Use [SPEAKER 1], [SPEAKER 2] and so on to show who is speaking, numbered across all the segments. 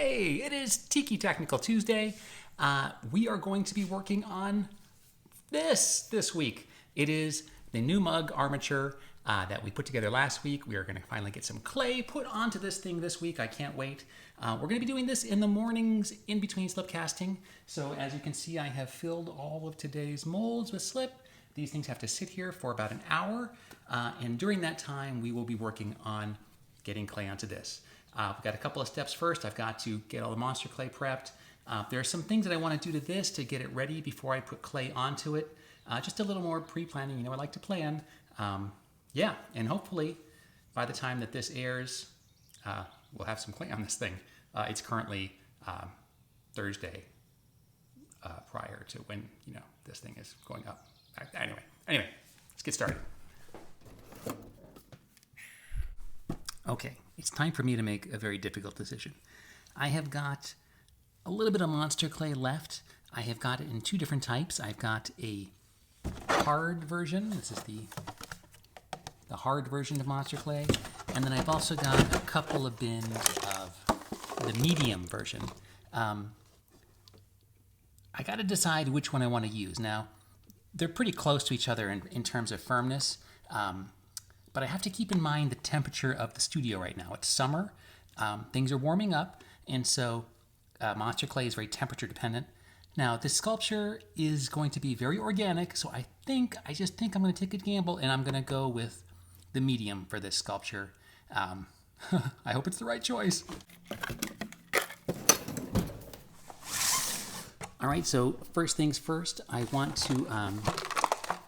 [SPEAKER 1] Hey, it is Tiki Technical Tuesday. We are going to be working on this week. It is the new mug armature that we put together last week. We are going to finally get some clay put onto this thing this week. I can't wait. We're going to be doing this in the mornings in between slip casting. So as you can see, I have filled all of today's molds with slip. These things have to sit here for about an hour. And during that time, we will be working on getting clay onto this. We've got a couple of steps first. I've got to get all the monster clay prepped. There are some things that I want to do to this to get it ready before I put clay onto it. Just a little more pre-planning. You know, I like to plan. Yeah, and hopefully by the time that this airs, we'll have some clay on this thing. It's currently Thursday prior to when, you know, this thing is going up. Anyway, let's get started. Okay, it's time for me to make a very difficult decision. I have got a little bit of monster clay left. I have got it in two different types. I've got a hard version. This is the hard version of monster clay. And then I've also got a couple of bins of the medium version. I got to decide which one I want to use. Now, they're pretty close to each other in terms of firmness. But I have to keep in mind the temperature of the studio right now. It's summer, things are warming up, and so monster clay is very temperature dependent. Now, this sculpture is going to be very organic, so I just think I'm going to take a gamble, and I'm going to go with the medium for this sculpture. I hope it's the right choice. All right, so first things first, I want to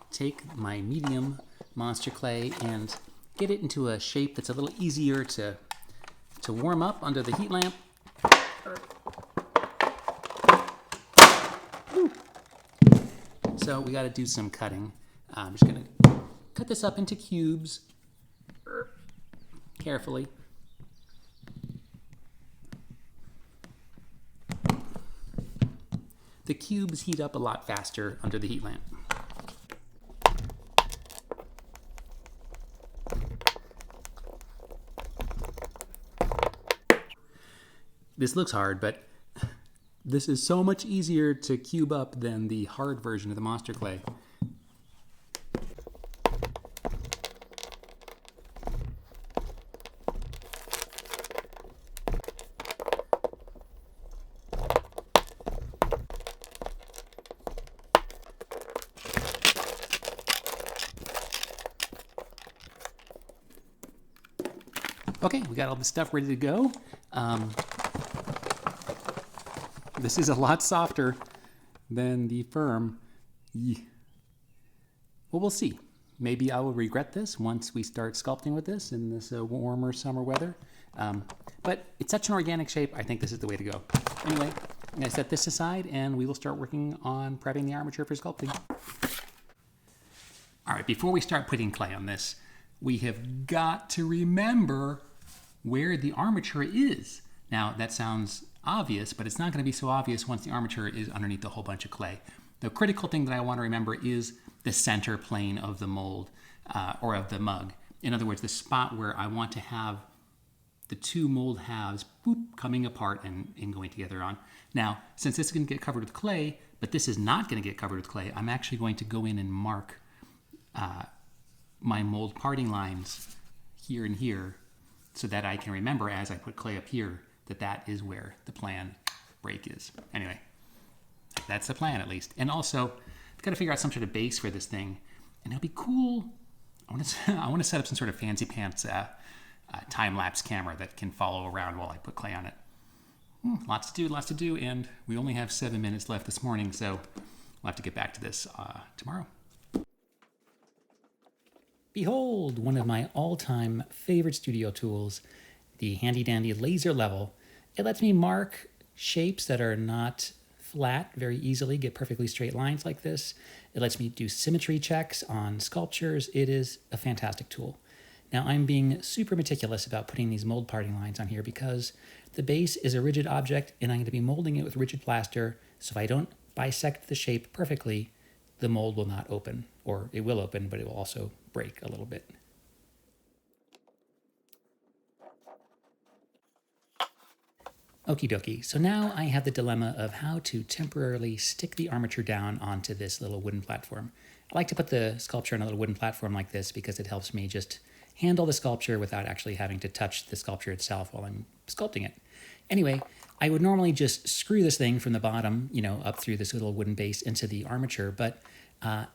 [SPEAKER 1] take my medium monster clay and get it into a shape that's a little easier to warm up under the heat lamp. So we got to do some cutting. I'm just going to cut this up into cubes carefully. The cubes heat up a lot faster under the heat lamp. This looks hard, but this is so much easier to cube up than the hard version of the monster clay. Okay, we got all the stuff ready to go. This is a lot softer than the firm. Well, we'll see. Maybe I will regret this once we start sculpting with this in this warmer summer weather. But it's such an organic shape, I think this is the way to go. Anyway, I'm going to set this aside and we will start working on prepping the armature for sculpting. All right, before we start putting clay on this, we have got to remember where the armature is. Now, that sounds obvious, but it's not going to be so obvious once the armature is underneath a whole bunch of clay. The critical thing that I want to remember is the center plane of the mold or of the mug. In other words, the spot where I want to have the two mold halves coming apart and going together on. Now, since this is going to get covered with clay, but this is not going to get covered with clay, I'm actually going to go in and mark my mold parting lines here and here so that I can remember as I put clay up here that is where the plan break is. Anyway, that's the plan at least. And also, I've got to figure out some sort of base for this thing. And it'll be cool. I want to set up some sort of fancy pants time-lapse camera that can follow around while I put clay on it. Lots to do, and we only have 7 minutes left this morning, so we'll have to get back to this tomorrow. Behold, one of my all-time favorite studio tools, the handy-dandy laser level. It lets me mark shapes that are not flat very easily, get perfectly straight lines like this. It lets me do symmetry checks on sculptures. It is a fantastic tool. Now, I'm being super meticulous about putting these mold parting lines on here because the base is a rigid object and I'm going to be molding it with rigid plaster, so if I don't bisect the shape perfectly, the mold will not open, or it will open, but it will also break a little bit. Okie dokie. So now I have the dilemma of how to temporarily stick the armature down onto this little wooden platform. I like to put the sculpture on a little wooden platform like this because it helps me just handle the sculpture without actually having to touch the sculpture itself while I'm sculpting it. Anyway, I would normally just screw this thing from the bottom, up through this little wooden base into the armature, but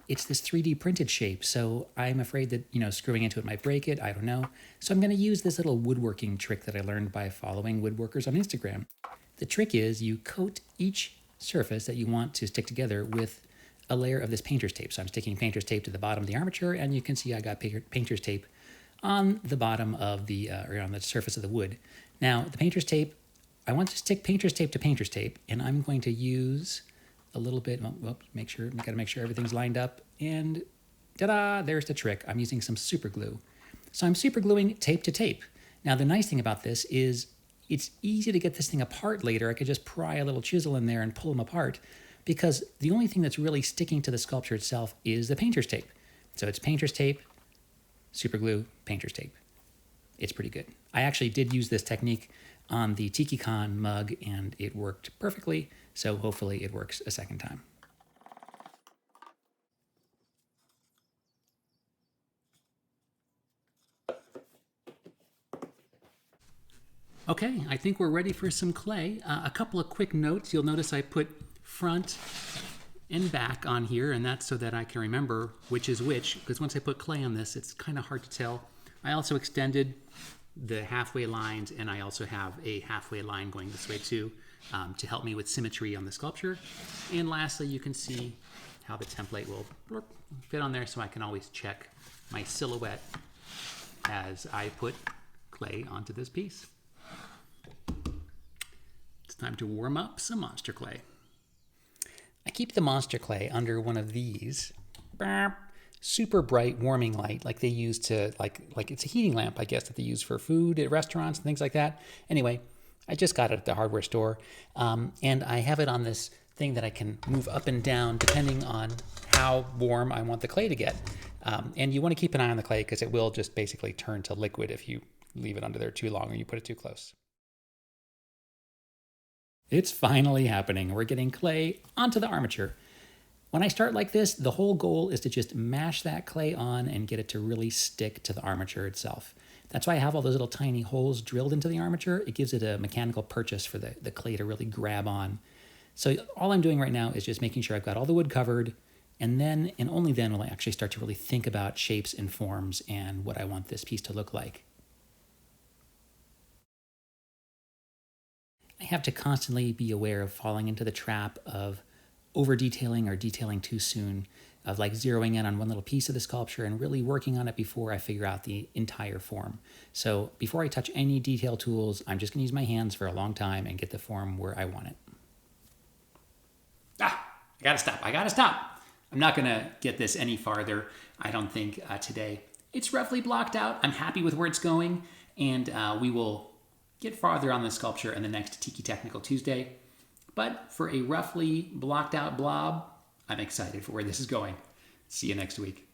[SPEAKER 1] it's this 3D printed shape, so I'm afraid that, screwing into it might break it. I don't know. So I'm going to use this little woodworking trick that I learned by following woodworkers on Instagram. The trick is you coat each surface that you want to stick together with a layer of this painter's tape. So I'm sticking painter's tape to the bottom of the armature, and you can see I got painter's tape on the bottom of or on the surface of the wood. Now, the painter's tape, I want to stick painter's tape to painter's tape, and I'm going to use a little bit, we gotta make sure everything's lined up, and ta-da, there's the trick. I'm using some super glue. So I'm super gluing tape to tape. Now, the nice thing about this is it's easy to get this thing apart later. I could just pry a little chisel in there and pull them apart, because the only thing that's really sticking to the sculpture itself is the painter's tape. So it's painter's tape, super glue, painter's tape. It's pretty good. I actually did use this technique on the Tiki mug, and it worked perfectly, so hopefully it works a second time. Okay, I think we're ready for some clay. A couple of quick notes. You'll notice I put front and back on here, and that's so that I can remember which is which, because once I put clay on this, it's kind of hard to tell. I also extended the halfway lines, and I also have a halfway line going this way too, to help me with symmetry on the sculpture. And lastly, you can see how the template will fit on there, so I can always check my silhouette as I put clay onto this piece. It's time to warm up some monster clay. I keep the monster clay under one of these super bright warming light, like they use to, like it's a heating lamp, I guess, that they use for food at restaurants and things like that. Anyway, I just got it at the hardware store, and I have it on this thing that I can move up and down depending on how warm I want the clay to get. And you want to keep an eye on the clay because it will just basically turn to liquid if you leave it under there too long or you put it too close. It's finally happening. We're getting clay onto the armature. When I start like this, the whole goal is to just mash that clay on and get it to really stick to the armature itself. That's why I have all those little tiny holes drilled into the armature. It gives it a mechanical purchase for the clay to really grab on. So all I'm doing right now is just making sure I've got all the wood covered, and then and only then will I actually start to really think about shapes and forms and what I want this piece to look like. I have to constantly be aware of falling into the trap of over detailing or detailing too soon, of like zeroing in on one little piece of the sculpture and really working on it before I figure out the entire form. So before I touch any detail tools, I'm just gonna use my hands for a long time and get the form where I want it. I gotta stop. I'm not gonna get this any farther, I don't think, today. It's roughly blocked out. I'm happy with where it's going, and we will get farther on the sculpture in the next Tiki Technical Tuesday. But for a roughly blocked out blob, I'm excited for where this is going. See you next week.